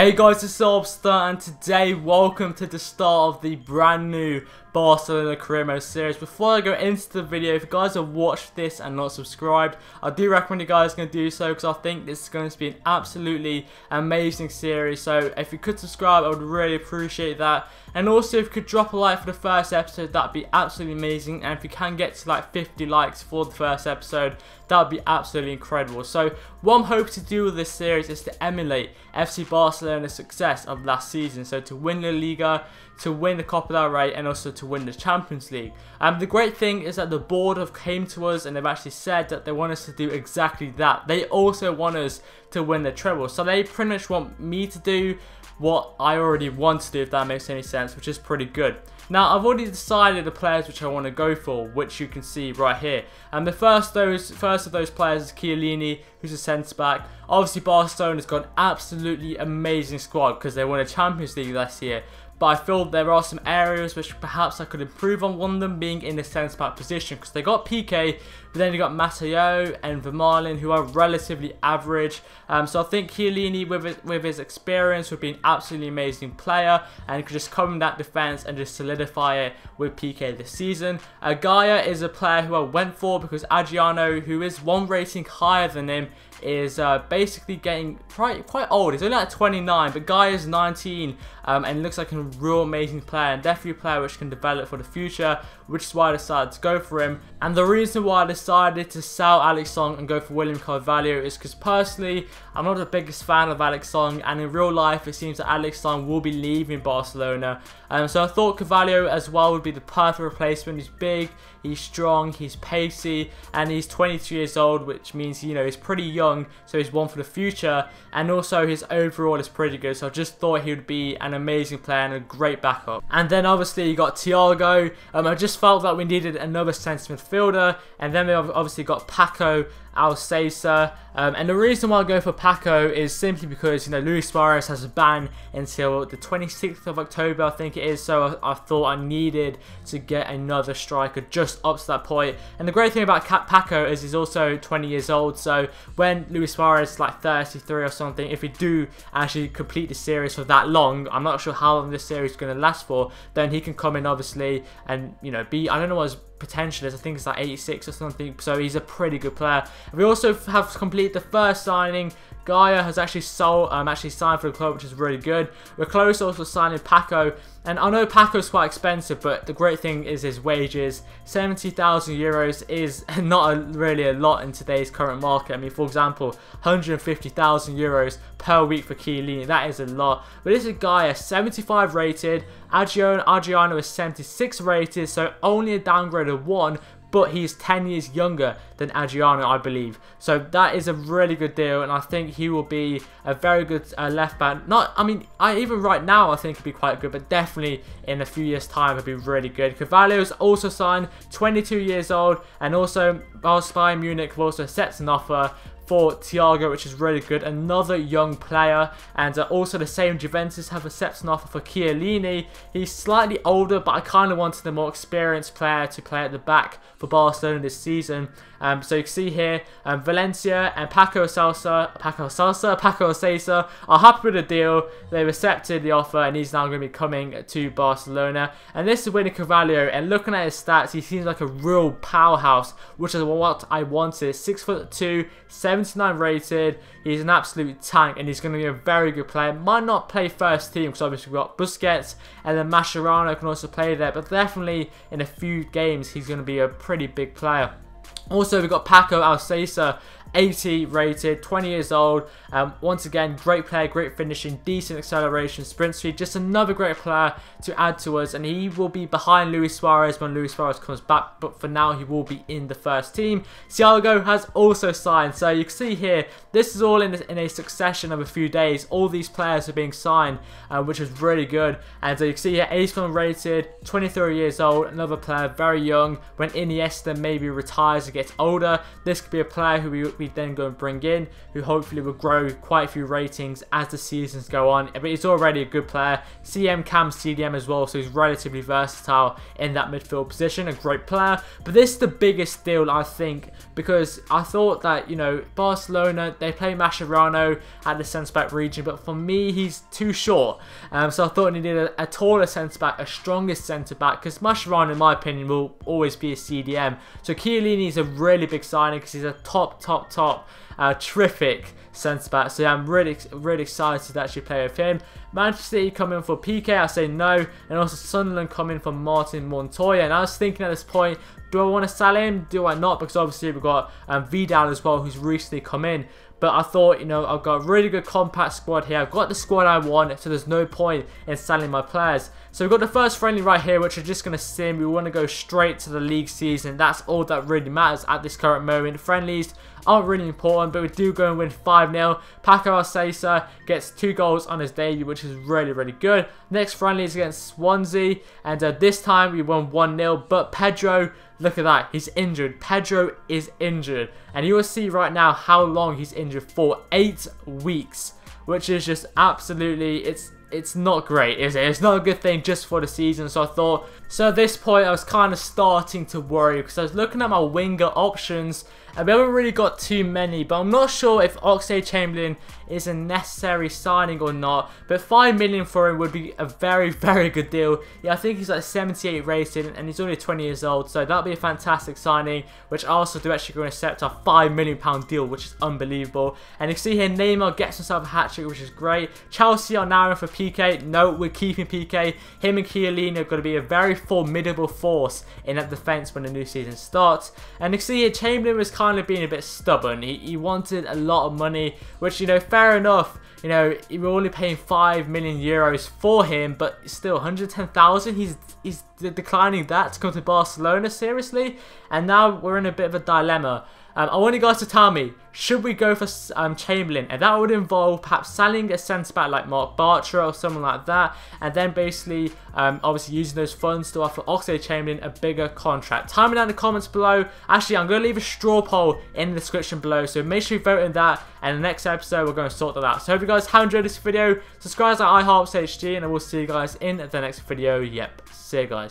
Hey guys, it's Obster, and today welcome to the start of the brand new Barcelona Career Mode series. Before I go into the video, if you guys have watched this and not subscribed, I do recommend you guys can do so because I think this is going to be an absolutely amazing series. So if you could subscribe, I would really appreciate that. And also if you could drop a like for the first episode, that'd be absolutely amazing. And if you can get to like 50 likes for the first episode, that would be absolutely incredible. So what I'm hoping to do with this series is to emulate FC Barcelona's success of last season. So to win the Liga, to win the Copa Del Rey, and also to win the Champions League. The great thing is that the board have came to us and they've actually said that they want us to do exactly that. They also want us to win the treble. So they pretty much want me to do what I already want to do, if that makes any sense, which is pretty good. Now, I've already decided the players which I want to go for, which you can see right here. And the first of those players is Chiellini, who's a centre-back. Obviously, Barcelona's got an absolutely amazing squad because they won a Champions League last year. But I feel there are some areas which perhaps I could improve on, one of them being in the centre-back position. Because they got Piqué, but then you got Mateo and Vermaelen, who are relatively average. So I think Chiellini, with his experience, would be an absolutely amazing player. And could just come in that defence and just solidify it with Piqué this season. Gaia is a player who I went for because Adriano, who is one rating higher than him, is basically getting quite old. He's only like 29, but Guy is 19 and looks like a real amazing player and definitely a player which can develop for the future, which is why I decided to go for him. And the reason why I decided to sell Alex Song and go for William Carvalho is because personally I'm not the biggest fan of Alex Song, and in real life it seems that Alex Song will be leaving Barcelona. So I thought Carvalho as well would be the perfect replacement. He's big, he's strong, he's pacey, and he's 22 years old, which means, you know, he's pretty young, so he's one for the future, and also his overall is pretty good. So I just thought he would be an amazing player and a great backup. And then obviously you got Thiago. I just felt that we needed another centre midfielder, and then we obviously got Paco Alcácer. And the reason why I go for Paco is simply because, you know, Luis Suarez has a ban until the 26th of October, I think it is. So I thought I needed to get another striker just up to that point. And the great thing about Paco is he's also 20 years old. So when Luis Suarez is like 33 or something, if we do actually complete the series for that long, I'm not sure how long this series is going to last for, then he can come in obviously and, you know, be, I don't know what his potential is, I think it's like 86 or something, so he's a pretty good player. We also have completed the first signing. Gaia has actually signed for the club, which is really good. We're close also signing Paco, and I know Paco's quite expensive, but the great thing is his wages. 70,000 euros is not really a lot in today's current market. I mean, for example, 150,000 euros per week for Chiellini, that is a lot. But this is Gaia, 75 rated. Adriano is 76 rated, so only a downgrade of 1. But he's 10 years younger than Adriano, I believe. So that is a really good deal, and I think he will be a very good left back. Even right now I think he'd be quite good, but definitely in a few years' time he'd be really good. Carvalho's also signed, 22 years old, and also Bayern Munich have also set an offer for Thiago, which is really good, another young player. And also the same Juventus have accepted an offer for Chiellini. He's slightly older, but I kind of wanted a more experienced player to play at the back for Barcelona this season. So you can see here, Valencia and Paco Alcácer are happy with the deal. They've accepted the offer, and he's now going to be coming to Barcelona. And this is William Carvalho, and looking at his stats, he seems like a real powerhouse, which is what I wanted. 6'2", 79 rated. He's an absolute tank, and he's going to be a very good player. Might not play first team because obviously we've got Busquets, and then Mascherano can also play there, but definitely in a few games he's going to be a pretty big player. Also, we've got Paco Alcácer, 80 rated, 20 years old. Once again, great player, great finishing, decent acceleration, sprint speed. Just another great player to add to us, and he will be behind Luis Suarez when Luis Suarez comes back, but for now he will be in the first team. Thiago has also signed, so you can see here, this is all in a succession of a few days. All these players are being signed, which is really good. And so you can see here, 81 rated, 23 years old, another player, very young. When Iniesta maybe retires as he gets older, this could be a player who we then go and bring in, who hopefully will grow quite a few ratings as the seasons go on. But he's already a good player. CM Cam CDM as well, so he's relatively versatile in that midfield position, a great player. But this is the biggest deal, I think, because I thought that, you know, Barcelona, they play Mascherano at the centre-back region, but for me, he's too short. So I thought he needed a taller centre-back, a stronger centre-back, because Mascherano, in my opinion, will always be a CDM. So Chiellini is a really big signing because he's a top, terrific centre-back. So yeah, I'm really excited to actually play with him. Manchester City come in for PK, I say no. And also Sunderland come in for Martin Montoya. And I was thinking at this point, do I want to sell him? Do I not? Because obviously we've got Vidal as well, who's recently come in. But I thought, you know, I've got a really good compact squad here. I've got the squad I want, so there's no point in selling my players. So we've got the first friendly right here, which we're just going to sim. We want to go straight to the league season. That's all that really matters at this current moment. Friendlies aren't really important, but we do go and win 5-0. Paco Alcácer gets 2 goals on his debut, which is really good. Next friendly is against Swansea, and this time we won 1-0. But Pedro, look at that, he's injured. Pedro is injured, and you will see right now how long he's injured for. 8 weeks, which is just absolutely, it's not great, is it? It's not a good thing just for the season. So I thought, so at this point I was kind of starting to worry, because I was looking at my winger options and we haven't really got too many, but I'm not sure if Oxlade-Chamberlain is a necessary signing or not. But 5 million for him would be a very good deal. Yeah, I think he's like 78 rated and he's only 20 years old, so that'll be a fantastic signing, which I also do actually going to accept a £5 million deal, which is unbelievable. And you see here Neymar gets himself a hat-trick, which is great. Chelsea are now in for PK. No, we're keeping PK. Him and Chiellini are going to be a very formidable force in that defence when the new season starts. And you see here Chamberlain was kind of being a bit stubborn. He wanted a lot of money, which, you know, fair enough. You know, we're only paying 5 million euros for him, but still 110,000. He's declining that to come to Barcelona, seriously. And now we're in a bit of a dilemma. I want you guys to tell me, should we go for Chamberlain? And that would involve perhaps selling a centre-back like Mark Bartra or someone like that, and then basically, obviously using those funds to offer Oxlade-Chamberlain a bigger contract. Time me down in the comments below. Actually, I'm going to leave a straw poll in the description below, so make sure you vote in that, and in the next episode, we're going to sort that out. So I hope you guys have enjoyed this video. Subscribe to iHeartHG, and I will see you guys in the next video. Yep, see you guys.